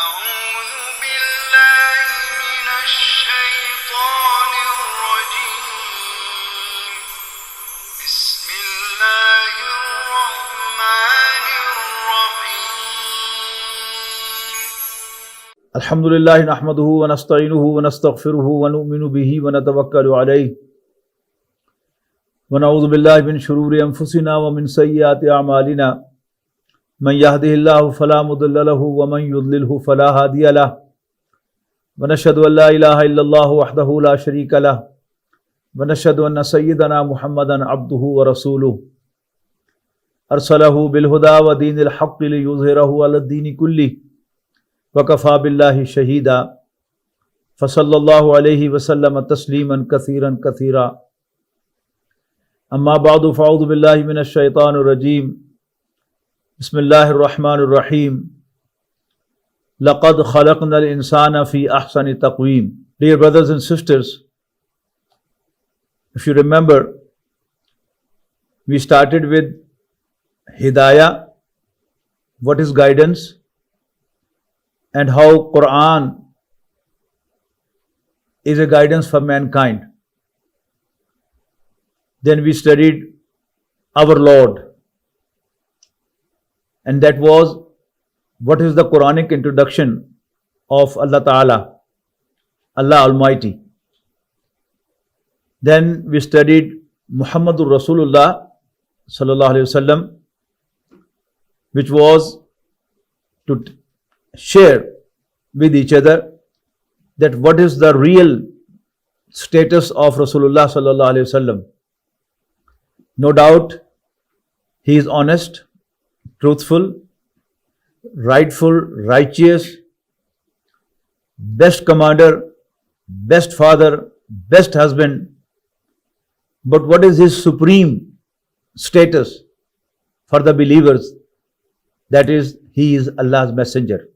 أعوذ بالله من الشيطان الرجيم بسم الله الرحمن الرحيم الحمد لله نحمده ونستعينه ونستغفره ونؤمن به ونتوكل عليه ونعوذ بالله من شرور أنفسنا ومن سيئات أعمالنا من يهده الله فلا مضل له ومن يضلله فلا هادي له ونشهد أن لا إله إلا الله وحده لا شريك له ونشهد أن سيدنا محمدا عبده ورسوله أرسله بالهدى ودين الحق ليظهره على الدين كله وكفى بالله شهيدا فصلى الله عليه وسلم تسليما كثيرا كثيرا أما بعد فأعوذ بالله من الشيطان الرجيم بسم الله الرحمن الرحيم لقد خلقنا الإنسان في أحسن تقويم. Dear brothers and sisters, if you remember, we started with Hidayah, what is guidance, and how Quran is a guidance for mankind. Then we studied our Lord, and that was what is the Quranic introduction of Allah Ta'ala, Allah Almighty. Then we studied Muhammadur Rasulullah Sallallahu Alaihi Wasallam, which was to share with each other that what is the real status of Rasulullah Sallallahu Alaihi Wasallam. No doubt he is honest, truthful, rightful, righteous, best commander, best father, best husband. But what is his supreme status for the believers? That is, he is Allah's messenger.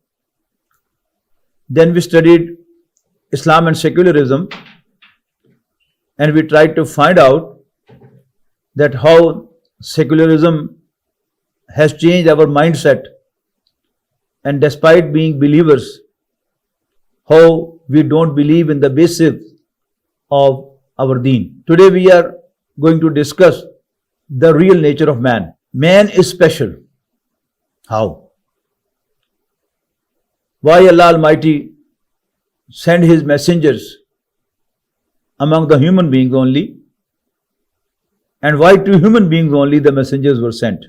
Then we studied Islam and secularism, and we tried to find out that how secularism has changed our mindset, and despite being believers, how we don't believe in the basics of our deen. Today we are going to discuss the real nature of man. Man is special. How? Why Allah Almighty sent His messengers among the human beings only, and why to human beings only the messengers were sent?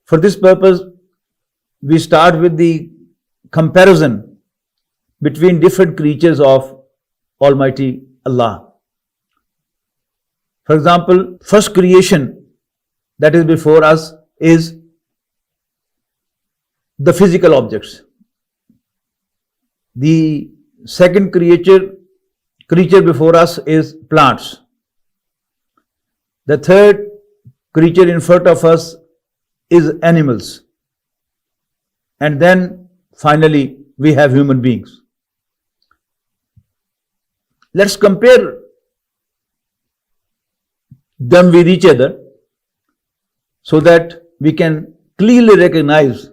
For this purpose, we start with the comparison between different creatures of Almighty Allah. For example, first creation that is before us is the physical objects. The second creature before us is plants. The third creature in front of us is animals. And then finally we have human beings. Let's compare them with each other so that we can clearly recognize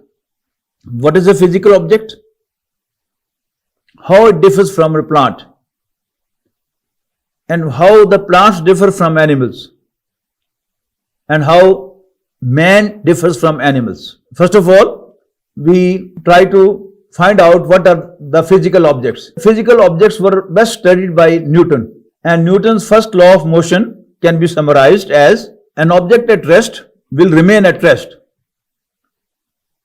what is a physical object, how it differs from a plant, and how the plants differ from animals, and how man differs from animals. First of all, we try to find out what are the physical objects. Physical objects were best studied by Newton, and Newton's first law of motion can be summarized as an object at rest will remain at rest,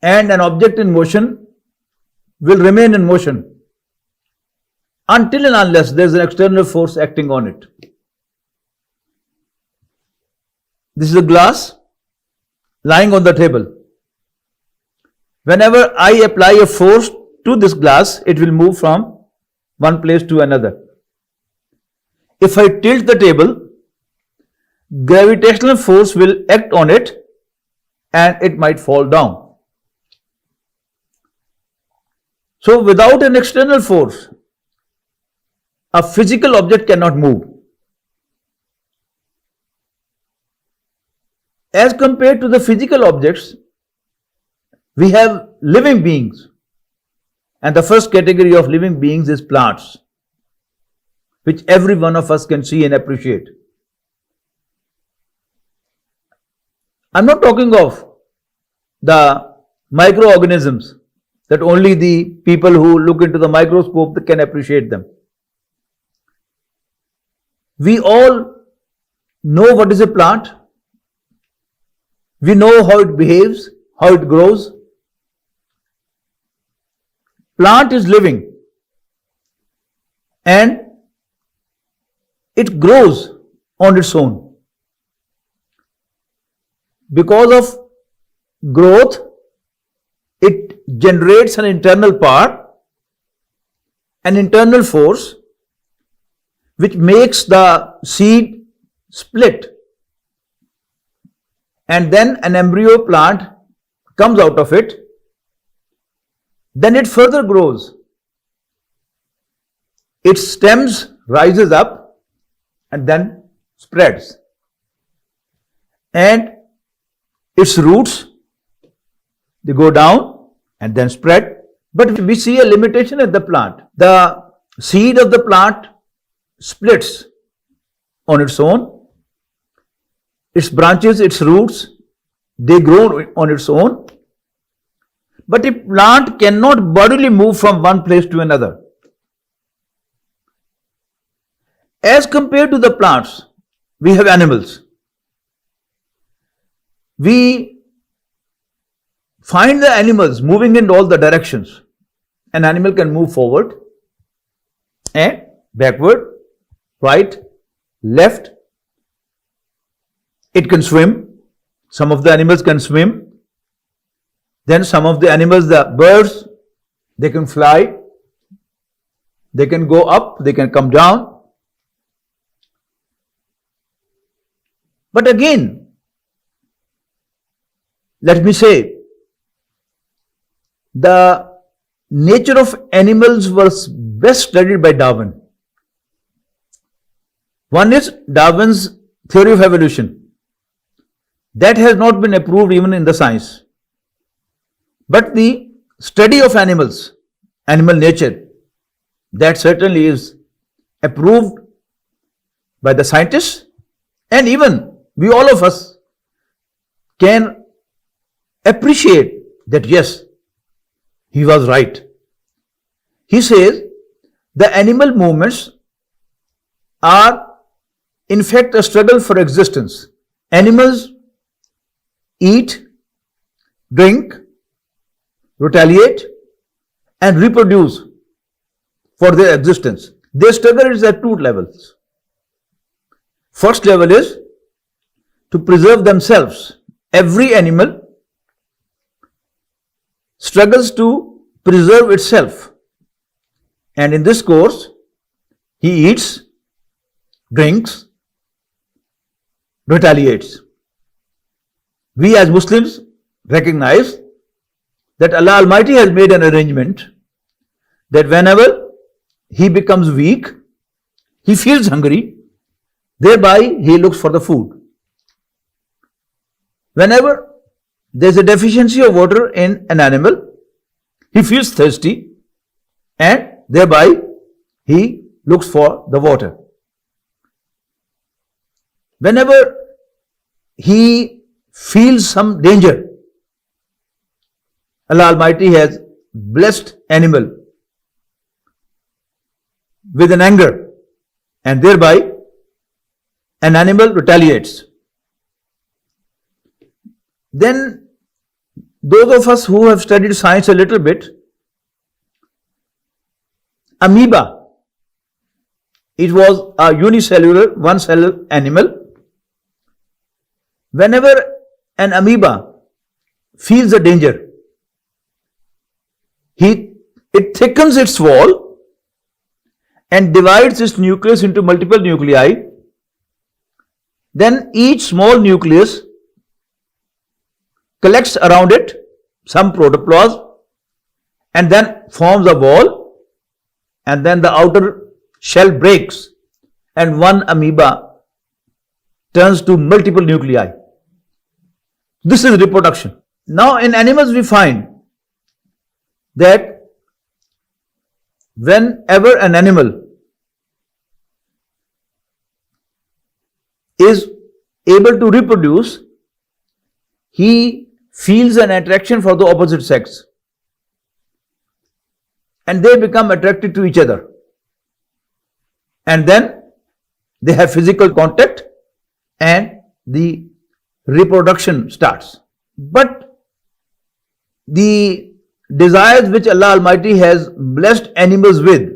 and an object in motion will remain in motion until and unless there is an external force acting on it. This is a glass lying on the table. Whenever I apply a force to this glass, it will move from one place to another. If I tilt the table, gravitational force will act on it and it might fall down. So without an external force, a physical object cannot move. As compared to the physical objects, We have living beings. And the first category of living beings is plants, which every one of us can see and appreciate. I'm not talking of the microorganisms that only the people who look into the microscope can appreciate them. We all know what is a plant. We know how it behaves, how it grows. Plant is living and it grows on its own. Because of growth, it generates an internal power, an internal force, which makes the seed split. And then an embryo plant comes out of it. Then it further grows. Its stems rises up and then spreads. And its roots, they go down and then spread. But we see a limitation in the plant. The seed of the plant splits on its own. Its branches, its roots, they grow on its own. But a plant cannot bodily move from one place to another. As compared to the plants, we have animals. We find the animals moving in all the directions. An animal can move forward and backward, right, left. It can swim. Some of the animals can swim. Then some of the animals, the birds, they can fly. They can go up, they can come down. But again, let me say, the nature of animals was best studied by Darwin. One is Darwin's theory of evolution. That has not been approved even in the science. But the study of animals, animal nature, that certainly is approved by the scientists, and even we all of us can appreciate that yes, he was right. He says the animal movements are in fact a struggle for existence. Animals eat, drink, retaliate and reproduce for their existence. Their struggle is at two levels. First level is to preserve themselves. Every animal struggles to preserve itself. And in this course, he eats, drinks, retaliates. We as Muslims recognize that Allah Almighty has made an arrangement that whenever he becomes weak, he feels hungry, thereby he looks for the food. Whenever there is a deficiency of water in an animal, he feels thirsty and thereby he looks for the water. Whenever he feels some danger, Allah Almighty has blessed animal with an anger and thereby an animal retaliates. Then those of us who have studied science a little bit, amoeba, it was a unicellular, one-cell animal. Whenever an amoeba feels a danger, it thickens its wall and divides its nucleus into multiple nuclei. Then each small nucleus collects around it some protoplasm and then forms a wall, and then the outer shell breaks and one amoeba turns to multiple nuclei. This is reproduction. Now in animals we find that whenever an animal is able to reproduce, he feels an attraction for the opposite sex and they become attracted to each other, and then they have physical contact and the reproduction starts. But the desires which Allah Almighty has blessed animals with,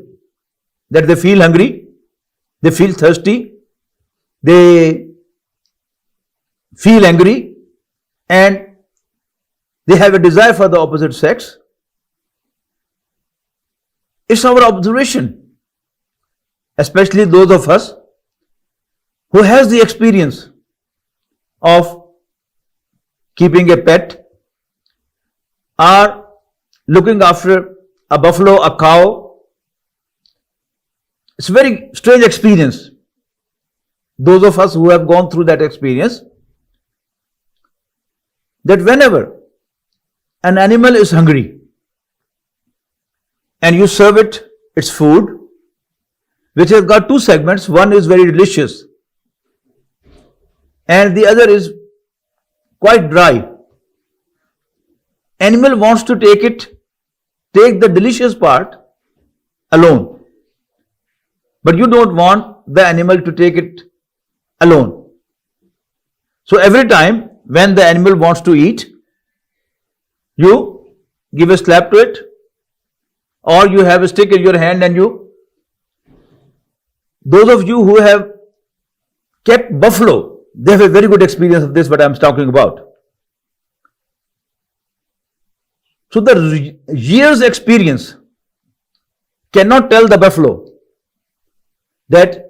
that they feel hungry, they feel thirsty, they feel angry, and they have a desire for the opposite sex. It's our observation, especially those of us who has the experience of keeping a pet or looking after a buffalo, a cow. It's a very strange experience. Those of us who have gone through that experience, that whenever an animal is hungry and you serve it its food, which has got two segments, one is very delicious and the other is quite dry. Animal wants to take the delicious part alone, but you don't want the animal to take it alone. So every time when the animal wants to eat, you give a slap to it, or you have a stick in your hand and those of you who have kept buffalo, they have a very good experience of this, what I am talking about. So the years experience cannot tell the buffalo that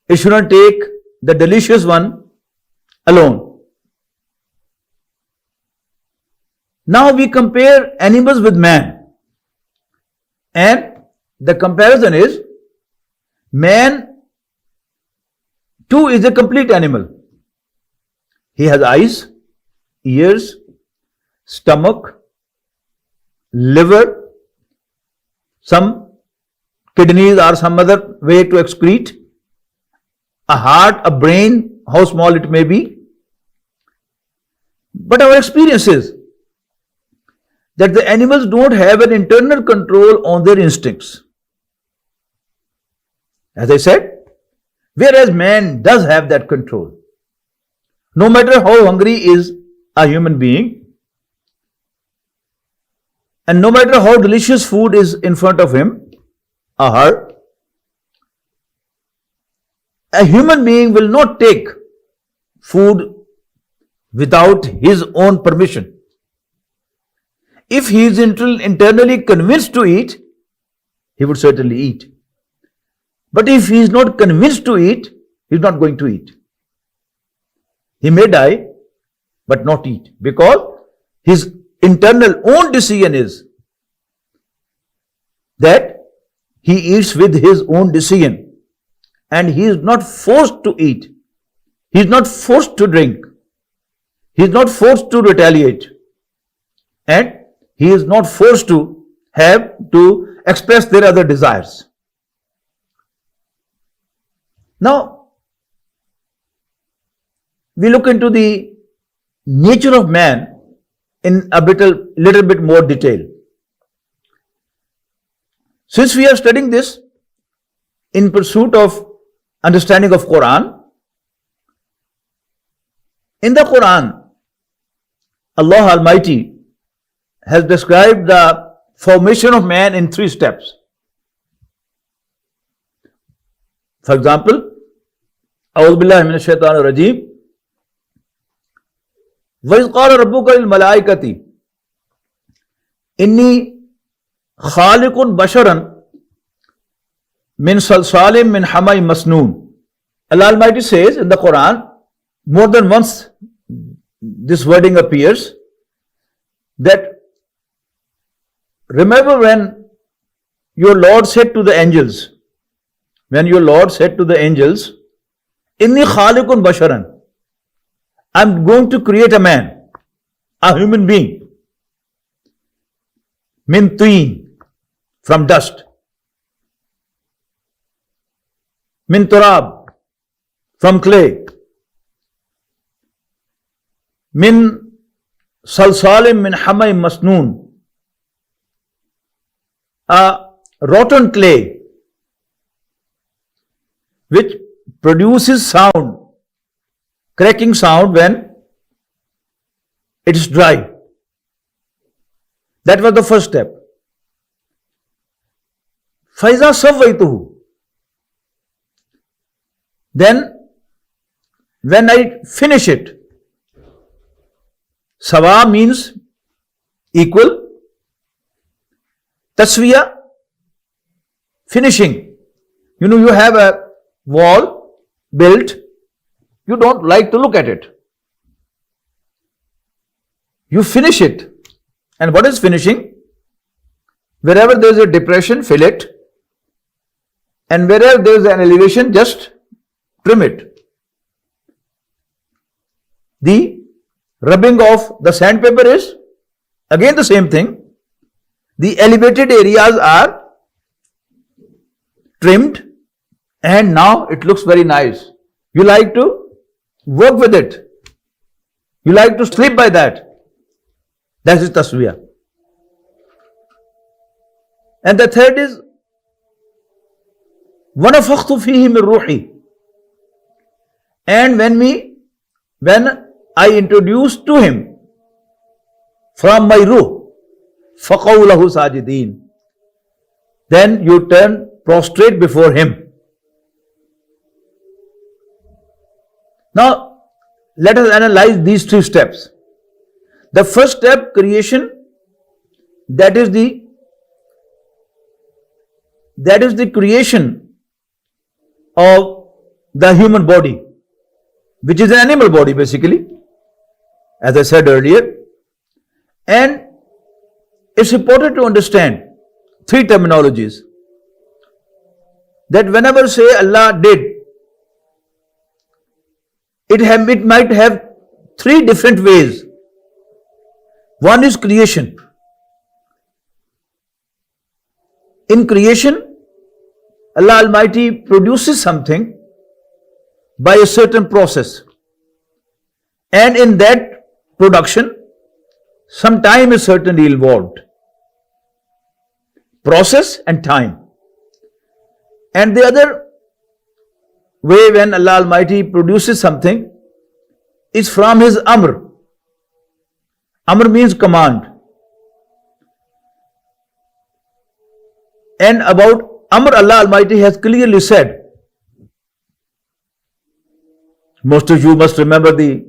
it shouldn't take the delicious one alone. Now we compare animals with man, and the comparison is man too is a complete animal. He has eyes, ears, stomach, liver, some kidneys or some other way to excrete, a heart, a brain, how small it may be. But our experience is that the animals don't have an internal control on their instincts, as I said, whereas man does have that control. No matter how hungry is a human being, and no matter how delicious food is in front of him or her, a human being will not take food without his own permission. If he is internally convinced to eat, he would certainly eat. But if he is not convinced to eat, he is not going to eat. He may die, but not eat, because his internal own decision is that he eats with his own decision, and he is not forced to eat. He is not forced to drink. He is not forced to retaliate. And he is not forced to have to express their other desires. Now, we look into the nature of man in a little bit more detail. Since we are studying this in pursuit of understanding of Quran, in the Quran, Allah Almighty has described the formation of man in 3 steps. For example, أعوذ بالله من الشيطان الرجيم وَإِذْ قَالَ رَبُّكَ لِلْمَلَائِكَةِ إِنِّي خَالِقٌ بَشَرًا مِنْ صَلْصَالٍ مِنْ حَمَإٍ مَسْنُونٍ. Allah Almighty says in the Quran, more than once this wording appears, that remember when your Lord said to the angels, Inni khaliqun basharan, I'm going to create a man. a human being. Min teen, from dust. Min turab, from clay. Min salsalim min hamay masnoon, a rotten clay which produces sound, cracking sound when it is dry. That was the first step. Faiza sawwaituhu. Then when I finish it, sawa means equal, taswiya, finishing. You have a wall built, you don't like to look at it. You finish it. And what is finishing? Wherever there is a depression, fill it. And wherever there is an elevation, just trim it. The rubbing of the sandpaper is again the same thing. The elevated areas are trimmed and now it looks very nice. You like to work with it. You like to sleep by that. That is taswiyah. And the third is وَنَفَخْتُ فِيهِ مِنْ رُوحِي. And when I introduce to him from my ruh, فَقَوْ لَهُ سَاجِدِينَ. Then you turn prostrate before him. Now, let us analyze these three steps. The first step, creation, that is the creation of the human body, which is an animal body basically, as I said earlier. And it's important to understand three terminologies. That whenever say Allah did, it might have three different ways. One is creation. In creation, Allah Almighty produces something by a certain process. And in that production, some time is certainly involved. Process and time. And the other way when Allah Almighty produces something is from His Amr. Amr means command. And about Amr, Allah Almighty has clearly said, most of you must remember the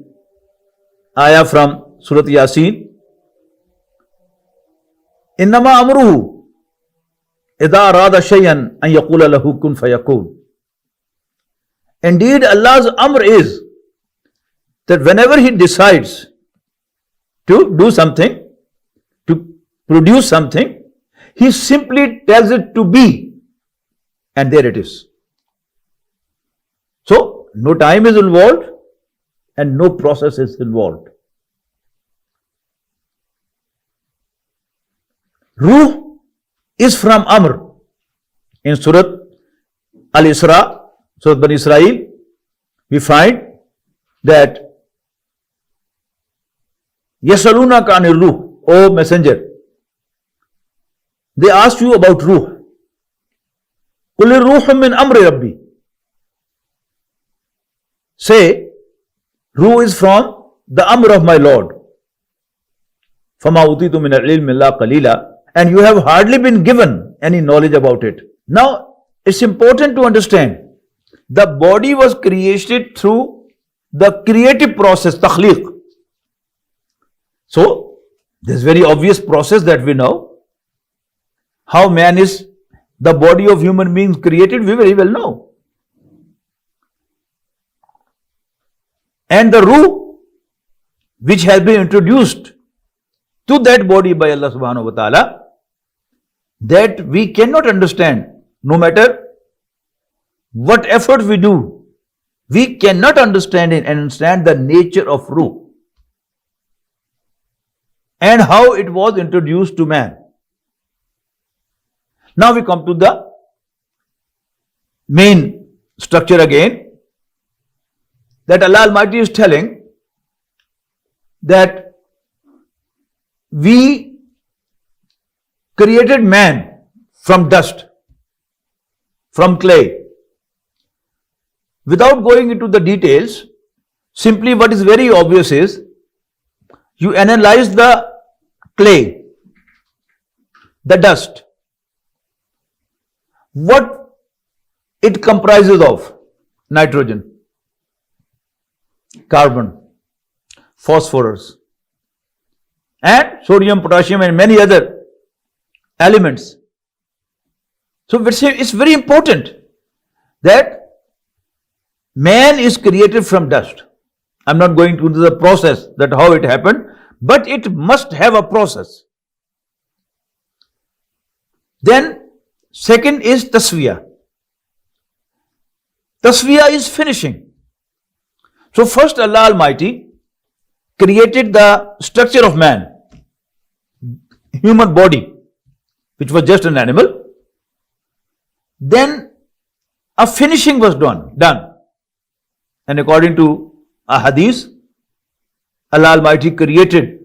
ayah from Surah Yasin, Innama amruhu idha arada shay'an an yaqula lahu kun fayakun. Indeed, Allah's Amr is that whenever He decides to do something, to produce something, He simply tells it to be, and there it is. So, no time is involved and no process is involved. Ruh is from Amr. In Surah Al-Isra, Surah Bani Israel, we find that Yasalunaka anir ruh, O messenger, they asked you about ruh. Qul ruhum min amri rabbi. Say, ruh is from the amr of my Lord. Fama utitu min al-ilmi illa qalila. And you have hardly been given any knowledge about it. Now, it's important to understand, the body was created through the creative process, takhliq. So, this very obvious process that we know. How man is, the body of human beings created, we very well know. And the ruh, which has been introduced to that body by Allah subhanahu wa ta'ala, that we cannot understand, no matter what effort we do, we cannot understand it and understand the nature of ruh. and how it was introduced to man. Now we come to the main structure again, that Allah Almighty is telling that we created man from dust, from clay. Without going into the details, simply what is very obvious is, you analyze the clay, the dust, what it comprises of: nitrogen, carbon, phosphorus, and sodium, potassium, and many other elements. So it's very important that man is created from dust. I'm not going into the process that how it happened, but it must have a process. Then second is tasfiya. Tasfiya is finishing. So first Allah Almighty created the structure of man, human body, which was just an animal. Then a finishing was done. And according to a hadith, Allah Almighty created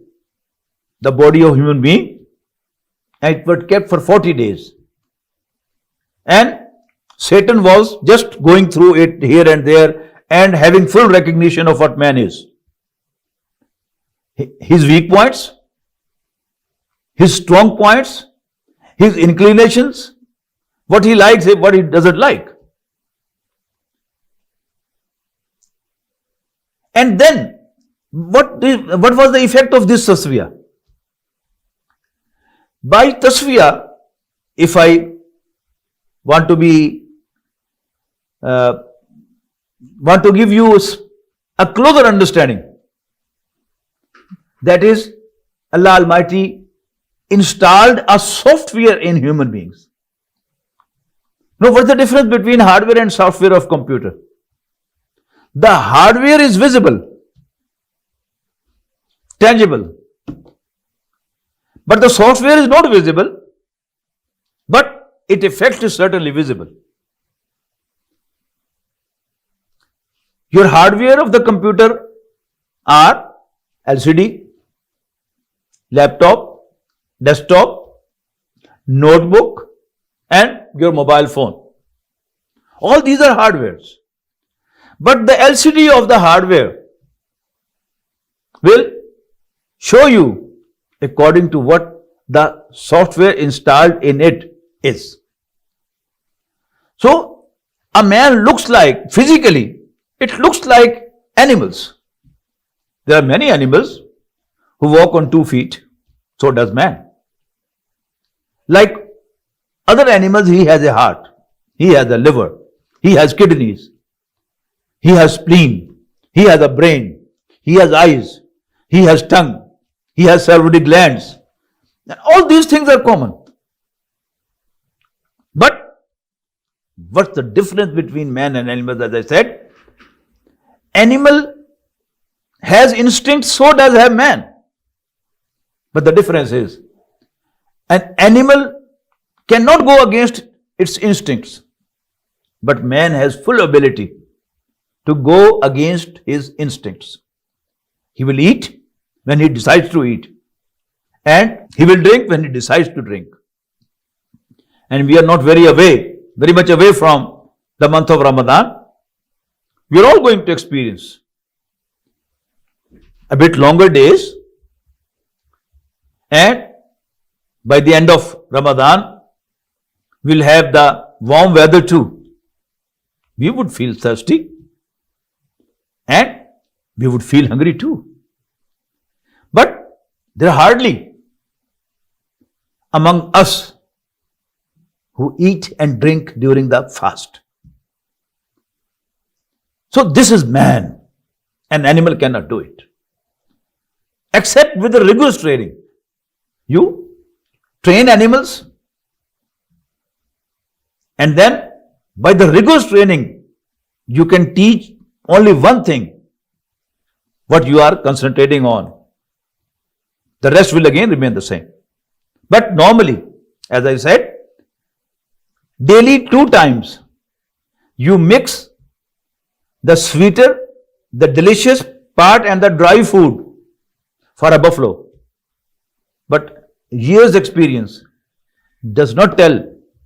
the body of human being, and it was kept for 40 days. And Satan was just going through it here and there and having full recognition of what man is. His weak points, his strong points, his inclinations, what he likes, what he doesn't like. And then, what was the effect of this tasfiya? By tasfiya, if I want to give you a closer understanding, that is, Allah Almighty installed a software in human beings. Now, what's the difference between hardware and software of computer? The hardware is visible, tangible, but the software is not visible, but its effect is certainly visible. Your hardware of the computer are LCD, laptop, desktop, notebook, and your mobile phone. All these are hardwares. But the LCD of the hardware will show you according to what the software installed in it is. So, a man looks like, physically, it looks like animals. There are many animals who walk on 2 feet, so does man. Like other animals, he has a heart, he has a liver, he has kidneys, he has spleen, he has a brain, he has eyes, he has tongue, he has salivary glands. And all these things are common. But what's the difference between man and animals? As I said, animal has instincts, so does have man. But the difference is, an animal cannot go against its instincts, but man has full ability to go against his instincts. He will eat when he decides to eat, and he will drink when he decides to drink. And we are not very much away from the month of Ramadan. We are all going to experience a bit longer days, and by the end of Ramadan, we'll have the warm weather too. We would feel thirsty and we would feel hungry too. But there are hardly among us who eat and drink during the fast. So this is man. An animal cannot do it, except with the rigorous training. You train animals, and then by the rigorous training, you can teach only one thing, what you are concentrating on. The rest will again remain the same. But normally, as I said, daily 2 times you mix the sweeter, the delicious part and the dry food for a buffalo. But years experience does not tell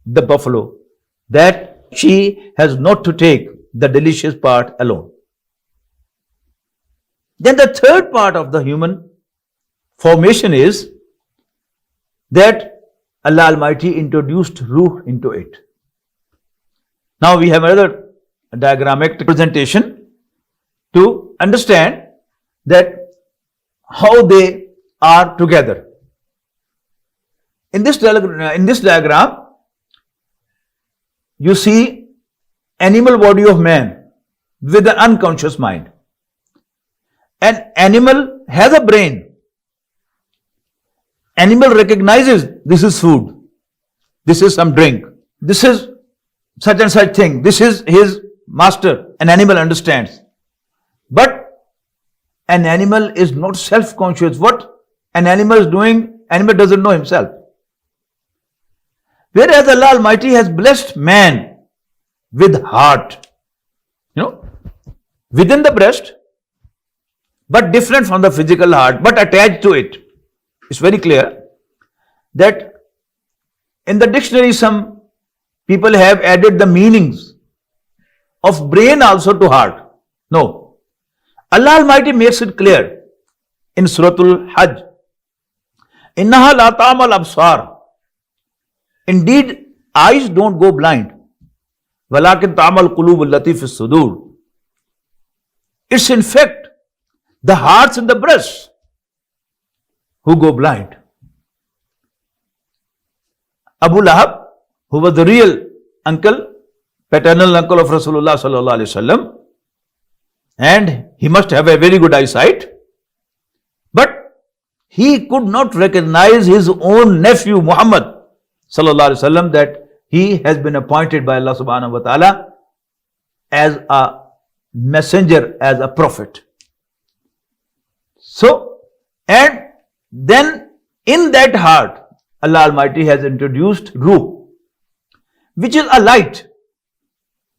the buffalo that she has not to take the delicious part alone. Then the third part of the human formation is that Allah Almighty introduced ruh into it. Now we have another diagrammatic representation to understand that how they are together. In this diagram, you see animal body of man with an unconscious mind. An animal has a brain. Animal recognizes this is food, this is some drink, this is such and such thing, this is his master. An animal understands. But an animal is not self-conscious. What an animal is doing, animal doesn't know himself. Whereas Allah Almighty has blessed man with heart, within the breast, but different from the physical heart, but attached to it. It's very clear that in the dictionary some people have added the meanings of brain also to heart. No. Allah Almighty makes it clear in Suratul Hajj. Innaha la ta'mal absar. Indeed, eyes don't go blind. Walakin ta'mal qulub allati fi sudur. It's in fact the hearts in the breast who go blind. Abu Lahab, who was the real uncle, paternal uncle of Rasulullah sallallahu alaihi wasallam, and he must have a very good eyesight, but he could not recognize his own nephew Muhammad sallallahu alaihi wasallam that he has been appointed by Allah subhanahu wa ta'ala as a messenger, as a prophet. So, and then in that heart, Allah Almighty has introduced Ruh, which is a light,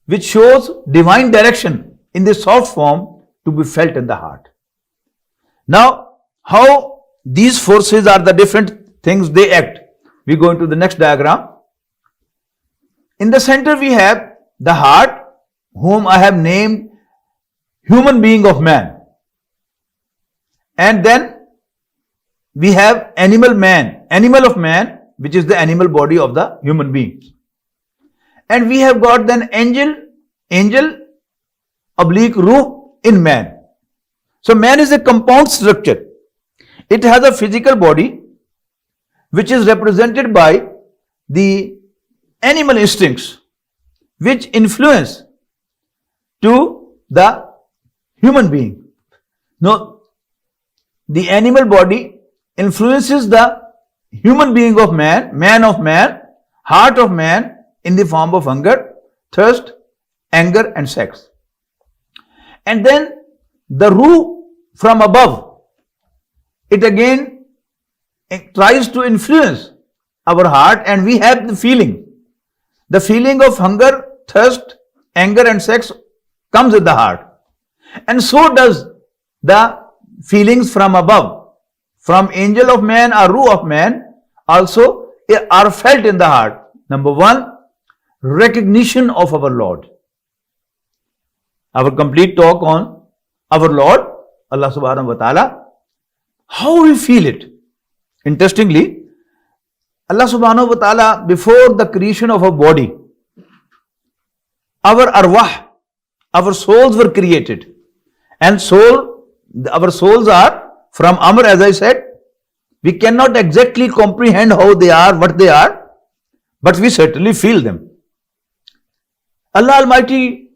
which shows divine direction in the soft form to be felt in the heart. Now, how these forces are the different things they act. We go into the next diagram. In the center we have the heart, whom I have named human being of man. And then we have animal of man, which is the animal body of the human being. And we have got then angel oblique ruh in man. So man is a compound structure. It has a physical body which is represented by the animal instincts which influence to the human being. Now, the animal body influences the human being of man of man, heart of man in the form of hunger, thirst, anger and sex. And then the ruh from above, it again tries to influence our heart, and we have the feeling. The feeling of hunger, thirst, anger and sex comes in the heart. And so does the feelings from above, from angel of man or ruh of man, also are felt in the heart. Number one, recognition of our Lord. Our complete talk on our Lord, Allah subhanahu wa ta'ala, how we feel it. Interestingly, Allah subhanahu wa ta'ala, before the creation of our body, our arwah, our souls were created. And our souls are from Amr, as I said. We cannot exactly comprehend how they are, what they are, but we certainly feel them. Allah Almighty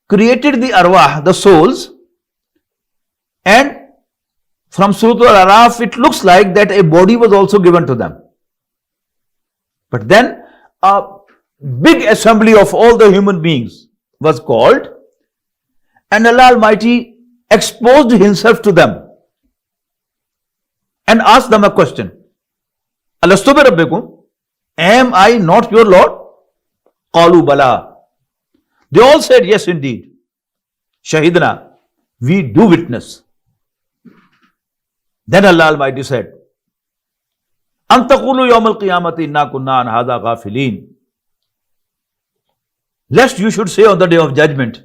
created the arwah, the souls, and from Surah Al-Araf, it looks like that a body was also given to them. But then a big assembly of all the human beings was called, and Allah Almighty exposed Himself to them. and asked them a question. Alastu bi rabbikum? Am I not your Lord? Qalu bala. They all said, yes, indeed. Shahidna, we do witness. Then Allah Almighty said, An taqulu yawm al-qiyamati inna kunna an hadha ghafilin. Lest you should say on the day of judgment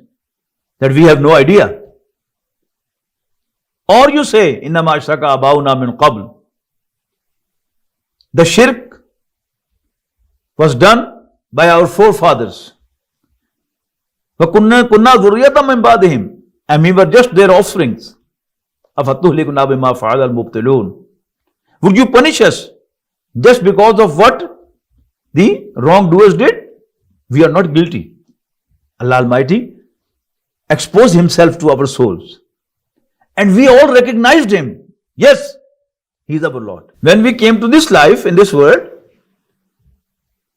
that we have no idea. Or you say, innama ashraka abauna min qabl. The shirk was done by our forefathers. وَكُنَّا ذُرِّيَّةً مِّن بَعْدِهِمْ, and we were just their offsprings. أَفَتُهْلِكُنَا بِمَا فَعَلَ الْمُبْطِلُونَ. Would you punish us just because of what the wrongdoers did? We are not guilty. Allah Almighty exposed Himself to our souls. And we all recognized Him. Yes, He is our Lord. When we came to this life, in this world,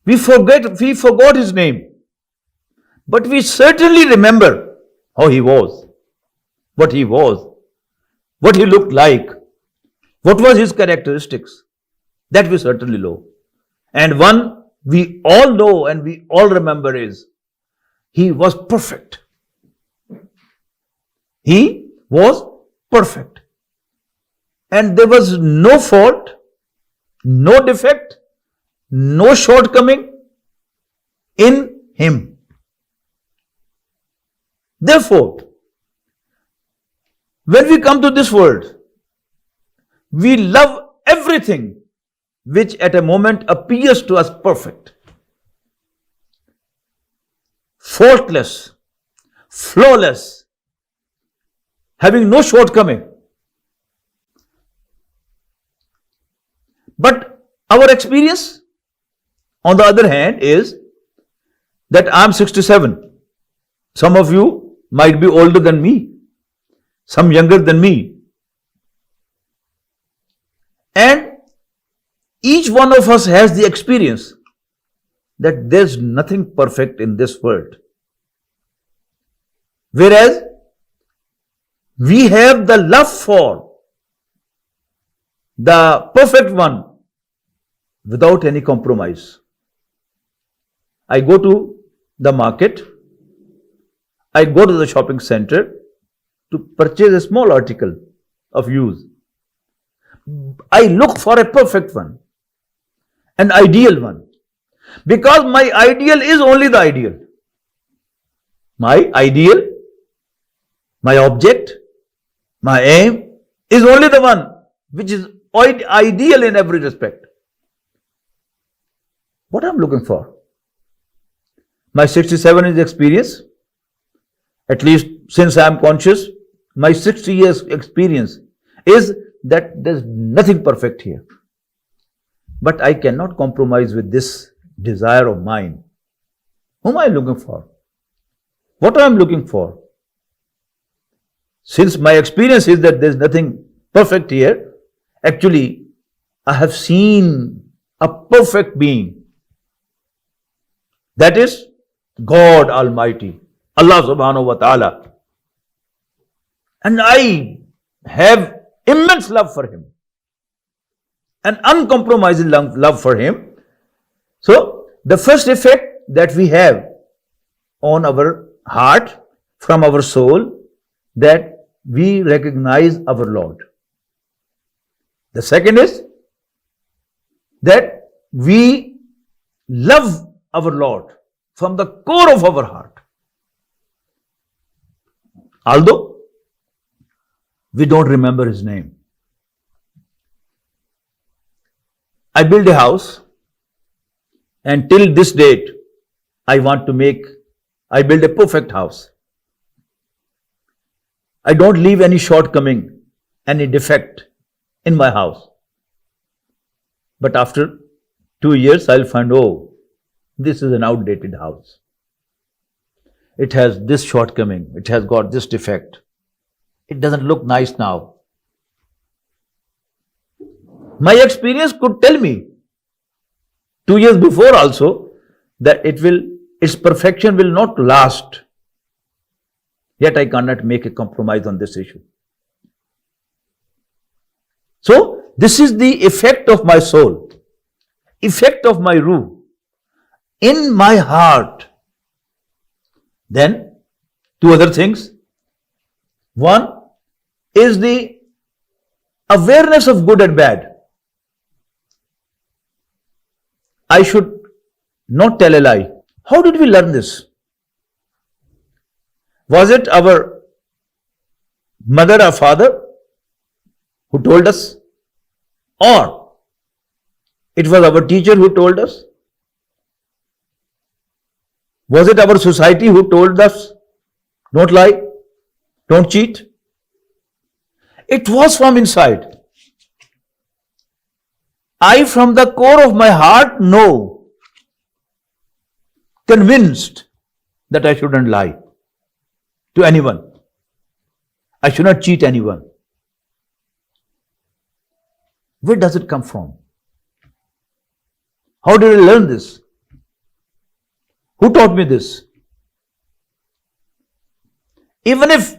we forgot His name. But we certainly remember how He was, what He was, what He looked like, what was His characteristics. That we certainly know. And one we all know and we all remember is, He was perfect. He was perfect. And there was no fault, no defect, no shortcoming in Him. Therefore, when we come to this world, we love everything which at a moment appears to us perfect, faultless, flawless, having no shortcoming. But our experience, on the other hand, is that I'm 67. Some of you might be older than me, some younger than me. And each one of us has the experience that there's nothing perfect in this world. Whereas we have the love for the perfect one without any compromise. I go to the market, I go to the shopping center to purchase a small article of use. I look for a perfect one, an ideal one, because my ideal is only the ideal. My ideal, my object, my aim is only the one which is ideal in every respect. What I'm looking for? My 67 years experience, at least since I'm conscious, my 60 years experience is that there's nothing perfect here. But I cannot compromise with this desire of mine. Whom am I looking for? What am I looking for? Since my experience is that there's nothing perfect here, actually, I have seen a perfect being. That is God Almighty, Allah Subhanahu wa Ta'ala. And I have immense love for Him, an uncompromising love for Him. So, the first effect that we have on our heart, from our soul, that we recognize our Lord. The second is that we love our Lord from the core of our heart. Although we don't remember His name. I build a house, and till this date, I build a perfect house. I don't leave any shortcoming, any defect in my house. But after 2 years, I'll find, oh, this is an outdated house. It has this shortcoming. It has got this defect. It doesn't look nice now. My experience could tell me 2 years before also that its perfection will not last. Yet I cannot make a compromise on this issue. So, This is the effect of my soul, effect of my ruh in my heart. Then, two other things. One is the awareness of good and bad. I should not tell a lie. How did we learn this? Was it our mother or father who told us? Or it was our teacher who told us? Was it our society who told us, don't lie, don't cheat? It was from inside. I, from the core of my heart, know, convinced that I shouldn't lie to anyone. I should not cheat anyone. Where does it come from? How did I learn this? Who taught me this? Even if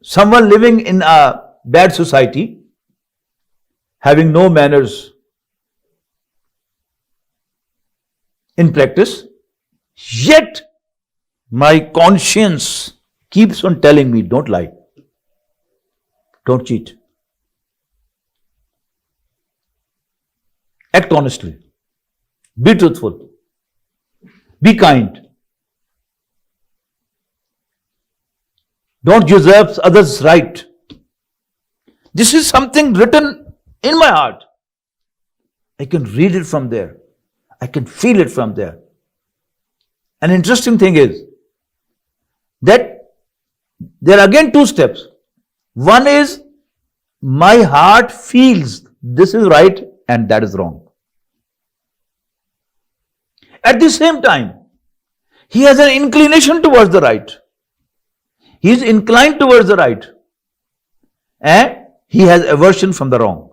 someone living in a bad society, having no manners in practice, yet my conscience keeps on telling me, don't lie, don't cheat, act honestly, be truthful, be kind, don't usurp others' right. This is something written in my heart. I can read it from there. I can feel it from there. An interesting thing is that there are again two steps. One is my heart feels this is right and that is wrong. At the same time, he has an inclination towards the right. He is inclined towards the right. And he has aversion from the wrong.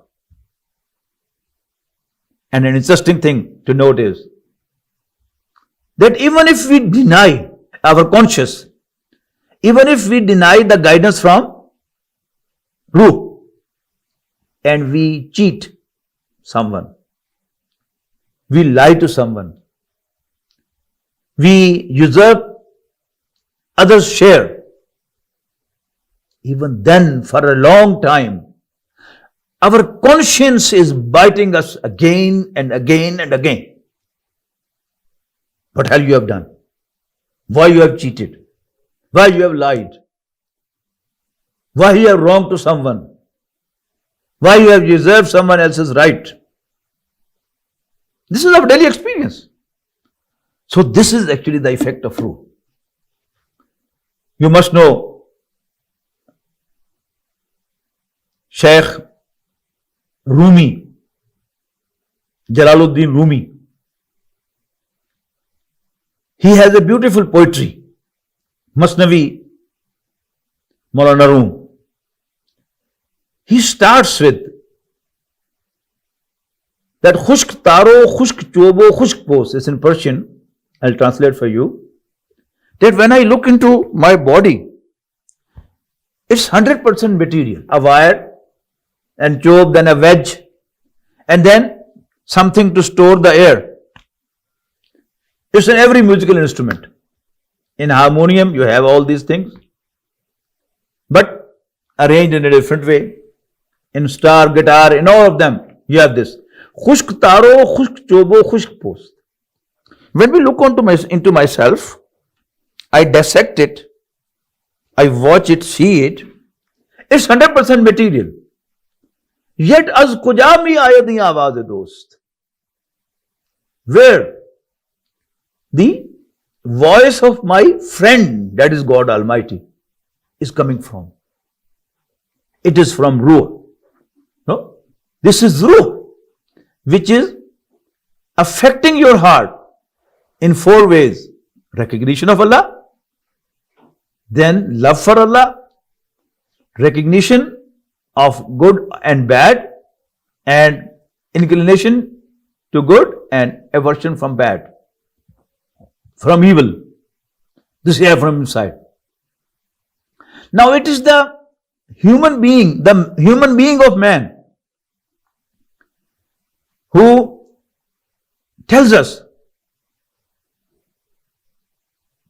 And an interesting thing to note is that even if we deny our conscience, even if we deny the guidance from Ruh, and we cheat someone, we lie to someone, we usurp others' share, even then for a long time, our conscience is biting us again and again and again. What hell you have done? Why you have cheated? Why you have lied? Why you have wronged to someone? Why you have usurped someone else's right? This is our daily experience. So this is actually the effect of Ruh. You must know Shaykh Rumi, Jalaluddin Rumi. He has a beautiful poetry, Masnavi Maulana Rum. He starts with that khushk taro, khushk chobo, khushk pos. It's in Persian. I'll translate for you. That when I look into my body, it's 100% material. A wire and chob, then a wedge, and then something to store the air. It's in every musical instrument. In harmonium, you have all these things, but arranged in a different way. In star, guitar, in all of them, you have this. Khushk taro, khushk chobo, khushk post. When we look into myself, I dissect it, I watch it, see it. It's 100% material. Yet az kujami ayadi awaaz dost, where the voice of my friend, that is God Almighty, is coming from. It is from Ruh. No? This is Ruh, which is affecting your heart in four ways. Recognition of Allah, then love for Allah, recognition of good and bad, and inclination to good and aversion from bad, from evil. This is from inside. Now it is the human being of man, who tells us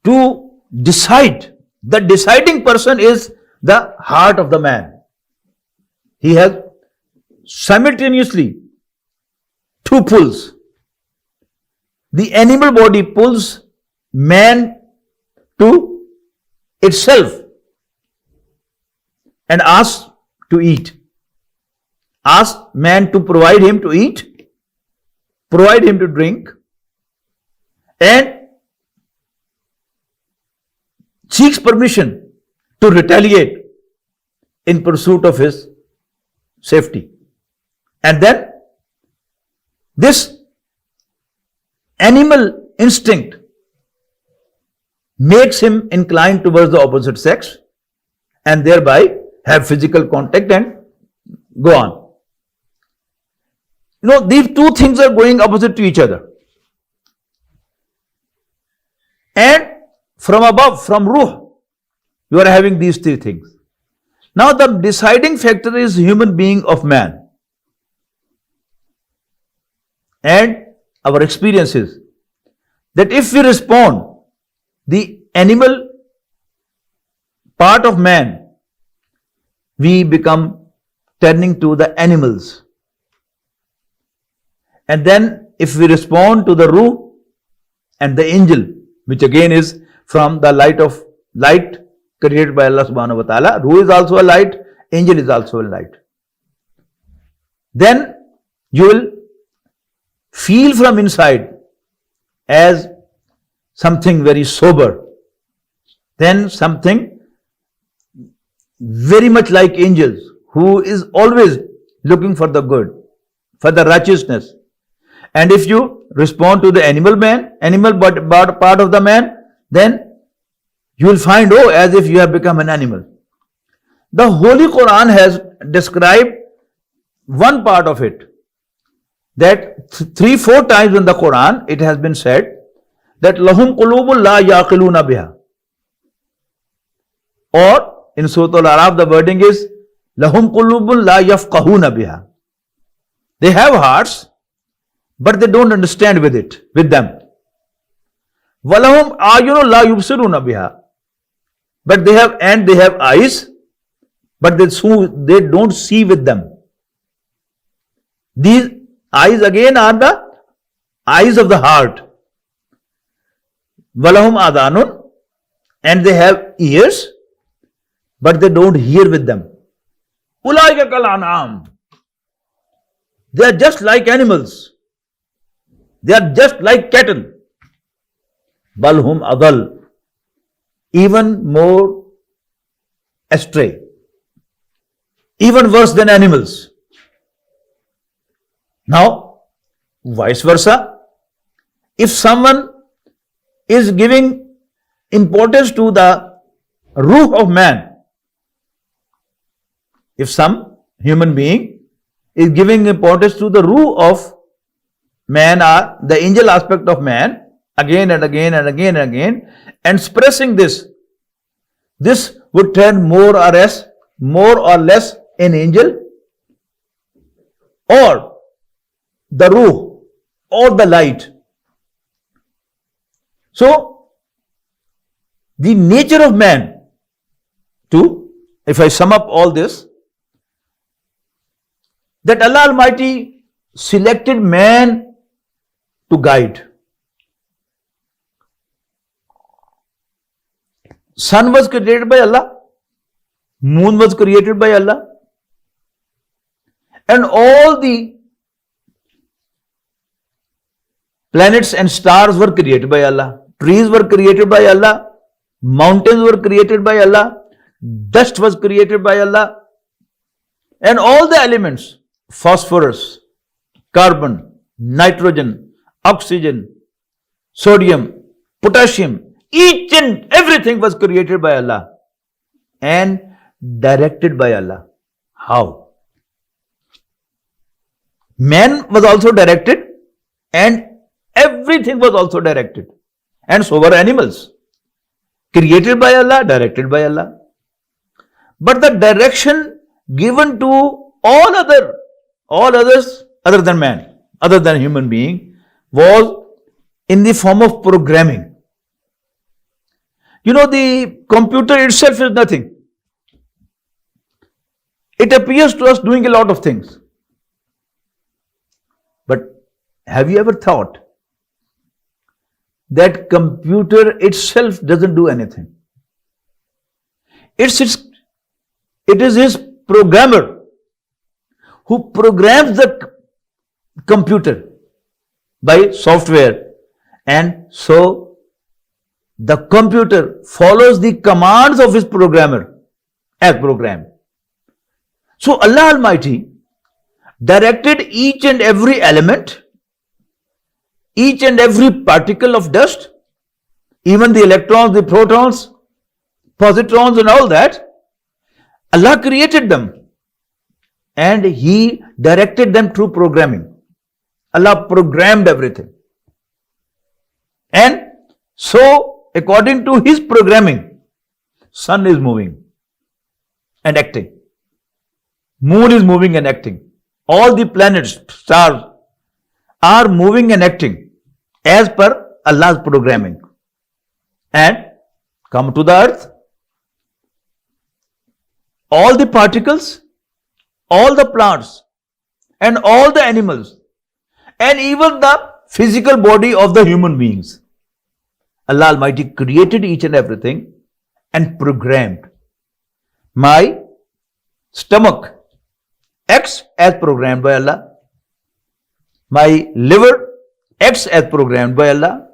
to decide. The deciding person is the heart of the man. He has simultaneously two pulls. The animal body pulls man to itself and asks to eat. Asks man to provide him to eat, provide him to drink, and seeks permission to retaliate in pursuit of his safety. And then this animal instinct makes him inclined towards the opposite sex and thereby have physical contact and go on. These two things are going opposite to each other. And from above, from Ruh, you are having these three things. Now the deciding factor is human being of man. And our experience is that if we respond, the animal part of man, we become turning to the animals. And then if we respond to the Ruh and the angel, which again is from the light created by Allah subhanahu wa ta'ala, Ruh is also a light, angel is also a light, then you will feel from inside as something very sober, then something very much like angels, who is always looking for the good, for the righteousness. And if you respond to the animal part of the man, then you will find, as if you have become an animal. The Holy Quran has described one part of it, that 3-4 times in the Quran it has been said that lahum qulubun la yaqiluna biha, or in Surah Al-Araf the wording is lahum qulubun la yafqahuna biha. They have hearts, but they don't understand with them. Walahum ayunun la yubsiruna biha, but they have eyes, but they don't see with them. These eyes again are the eyes of the heart. Walahum adanun, and they have ears, but they don't hear with them. Ulaika kal an'am, they are just like animals. They are just like cattle. Balhum adal, even more astray, even worse than animals. Now, vice versa, if someone is giving importance to the Ruh of man, if some human being is giving importance to the Ruh of man, or the angel aspect of man, again and again and again and again, and expressing this would turn more or less an angel, or the Ruh, or the light. So, the nature of man, if I sum up all this, that Allah Almighty selected man to guide. Sun was created by Allah, moon was created by Allah, and all the planets and stars were created by Allah, trees were created by Allah, mountains were created by Allah, dust was created by Allah, and all the elements, phosphorus, carbon, nitrogen, oxygen, sodium, potassium, each and everything was created by Allah and directed by Allah. How? Man was also directed, and everything was also directed, and so were animals. Created by Allah, directed by Allah. But the direction given to all others other than man, other than human being, was in the form of programming. The computer itself is nothing. It appears to us doing a lot of things. But have you ever thought that computer itself doesn't do anything? It is his programmer who programs the computer by software, and so the computer follows the commands of his programmer as programmed. So Allah Almighty directed each and every element, each and every particle of dust, even the electrons, the protons, positrons and all that. Allah created them and He directed them through programming. Allah programmed everything. And so, according to His programming, sun is moving and acting. Moon is moving and acting. All the planets, stars are moving and acting as per Allah's programming. And come to the earth. All the particles, all the plants, and all the animals, and even the physical body of the human beings. Allah Almighty created each and everything and programmed. My stomach acts as programmed by Allah. My liver acts as programmed by Allah.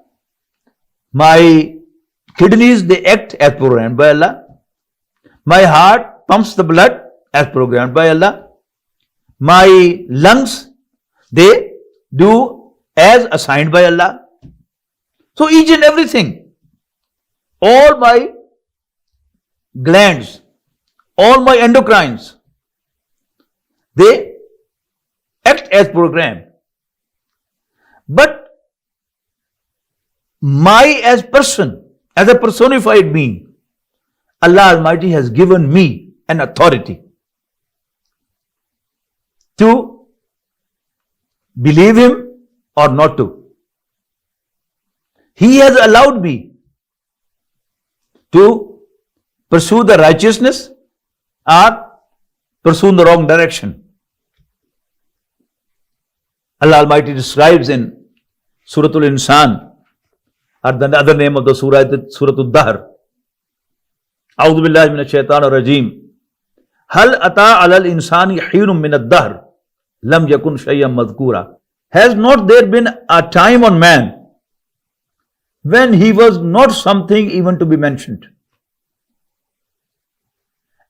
My kidneys, they act as programmed by Allah. My heart pumps the blood as programmed by Allah. My lungs, they do as assigned by Allah. So each and everything, all my glands, all my endocrines, they act as programmed. But as person, as a personified being, Allah Almighty has given me an authority to believe Him or not to. He has allowed me to pursue the righteousness or pursue the wrong direction. Allah Almighty describes in Suratul Insan, or the other name of the surah is Suratul Dahr. A'udhu billahi minash shaitanir rajeem. Hal ata alal insani hinun min ad-dahr lam yakun shay'an madhkura. Has not there been a time on man when he was not something even to be mentioned?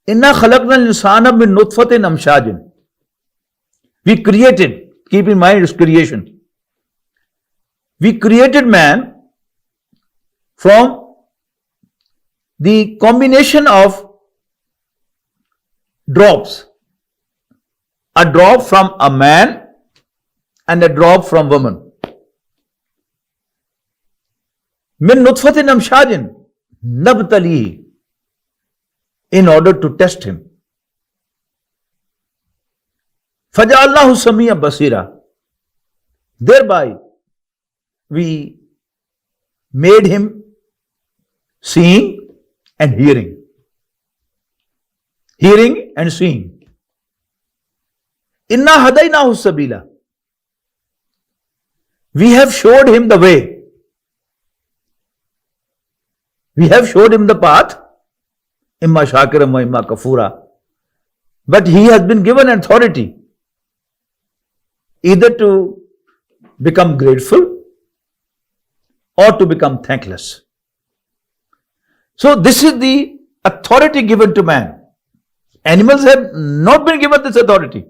Inna khalaqna al-insana min nutfatin amshajin. We created, keep in mind its creation. We created man from the combination of drops. A drop from a man and a drop from woman. Min nutfatin amshajin nabtalihi, in order to test him. Faja'allahu samiyyan basira. Thereby we made him seeing and hearing. Hearing and seeing. Inna hadaynahu sabila. We have showed him the way. We have showed him the path. Imma shakiran wa imma kafura. But he has been given authority either to become grateful or to become thankless. So this is the authority given to man. Animals have not been given this authority.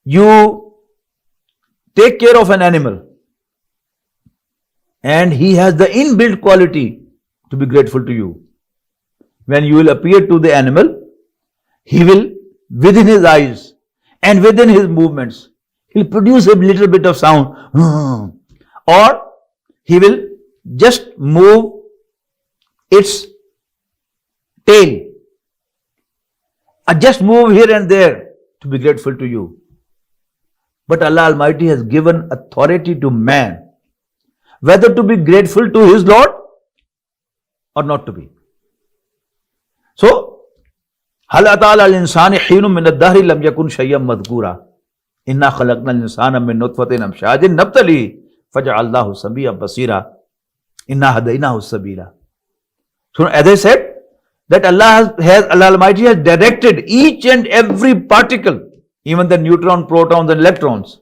You take care of an animal and he has the inbuilt quality to be grateful to you. When you will appear to the animal, he will, within his eyes and within his movements, he'll produce a little bit of sound, or he will just move its tail, or just move here and there to be grateful to you. But Allah Almighty has given authority to man, whether to be grateful to his Lord or not to be. So, هل أتى على الإنسان حين من الدهر لم يكن شيئا مذكورا إنا خلقنا الإنسان من نطفة أمشاج نبتليه فجعلناه سميعا بصيرا إنا هديناه السبيل. So as I said, that Allah Almighty has directed each and every particle, even the neutron, protons and electrons,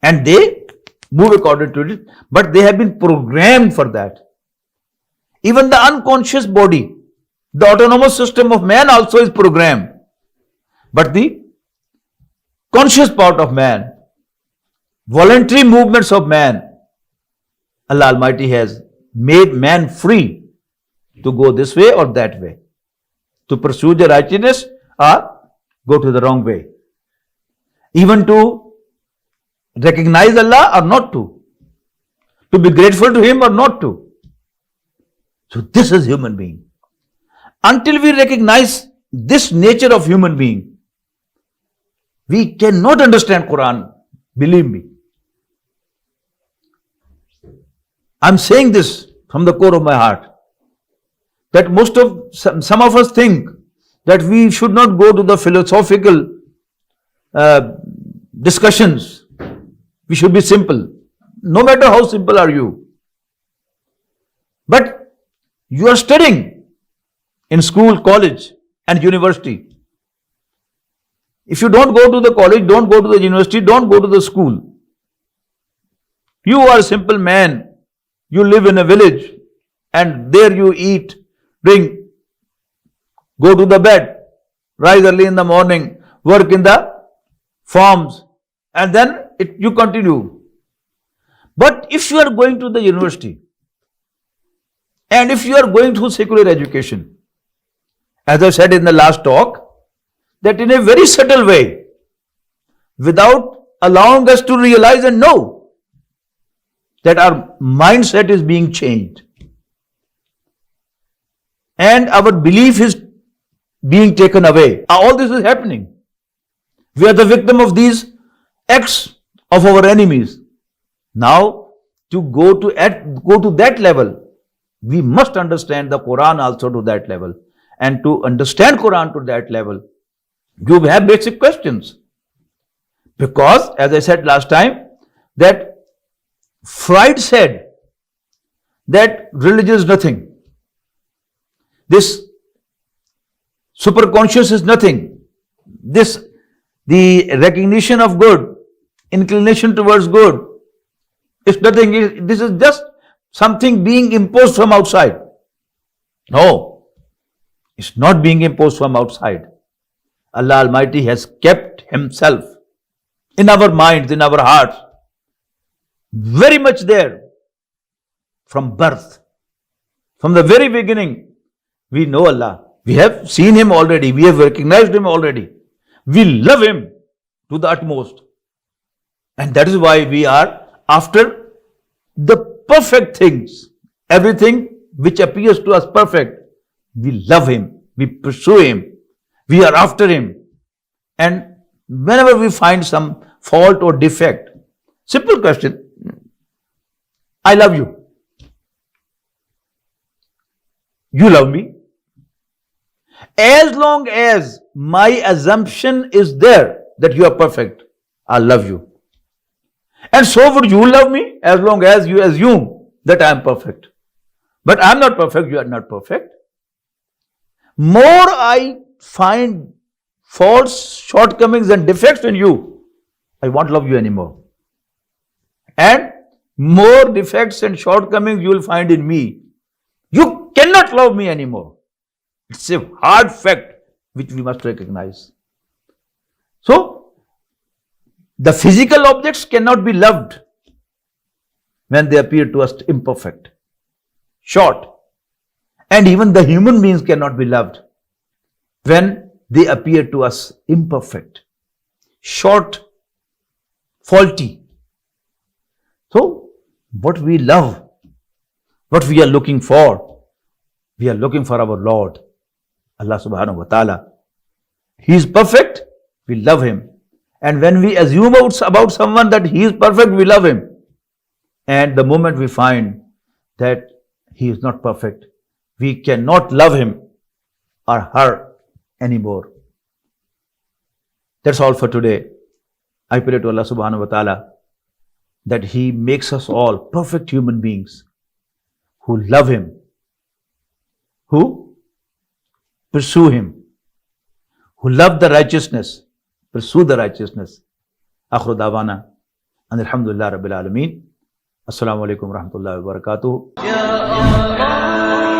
and they move according to it, but they have been programmed for that. Even the unconscious body, the autonomous system of man also is programmed. But the conscious part of man, voluntary movements of man, Allah Almighty has made man free to go this way or that way, to pursue the righteousness or go to the wrong way, even to recognize Allah or not to be grateful to Him or not to. So this is human being. Until we recognize this nature of human being, we cannot understand Quran, believe me. I'm saying this from the core of my heart, that some of us think that we should not go to the philosophical discussions. We should be simple. No matter how simple are you. But you are studying in school, college and university. If you don't go to the college, don't go to the university, don't go to the school. You are a simple man. You live in a village and there you eat, drink, go to the bed, rise early in the morning, work in the farms, and then you continue. But if you are going to the university and if you are going through secular education, as I said in the last talk, that in a very subtle way, without allowing us to realize and know that our mindset is being changed and our belief is being taken away. All this is happening. We are the victim of these acts of our enemies. Now, to go to that level, we must understand the Quran also to that level. And to understand Quran to that level, you have basic questions. Because, as I said last time, that Freud said that religion is nothing. This superconscious is nothing. The recognition of good, inclination towards good, is nothing. This is just something being imposed from outside. No, it's not being imposed from outside. Allah Almighty has kept Himself in our minds, in our hearts, very much there from birth. From the very beginning, we know Allah. We have seen Him already. We have recognized Him already. We love Him to the utmost. And that is why we are after the perfect things. Everything which appears to us perfect, we love Him. We pursue Him. We are after Him. And whenever we find some fault or defect, simple question, I love you. You love me. As long as my assumption is there that you are perfect, I love you. And so would you love me as long as you assume that I am perfect. But I am not perfect, you are not perfect. More I find faults, shortcomings and defects in you, I won't love you anymore. And more defects and shortcomings you will find in me, you cannot love me anymore. It's a hard fact which we must recognize. So, the physical objects cannot be loved when they appear to us imperfect, short. And even the human beings cannot be loved when they appear to us imperfect, short, faulty. So, what we love, what we are looking for our Lord, Allah subhanahu wa ta'ala. He is perfect, we love Him. And when we assume about someone that he is perfect, we love him. And the moment we find that he is not perfect, we cannot love him or her anymore. That's all for today. I pray to Allah subhanahu wa ta'ala that He makes us all perfect human beings who love Him, who pursue Him, who love the righteousness, pursue the righteousness. Akhiru da'wana and alhamdulillah rabbil alameen. Assalamu alaikum wa rahmatullahi wa barakatuh.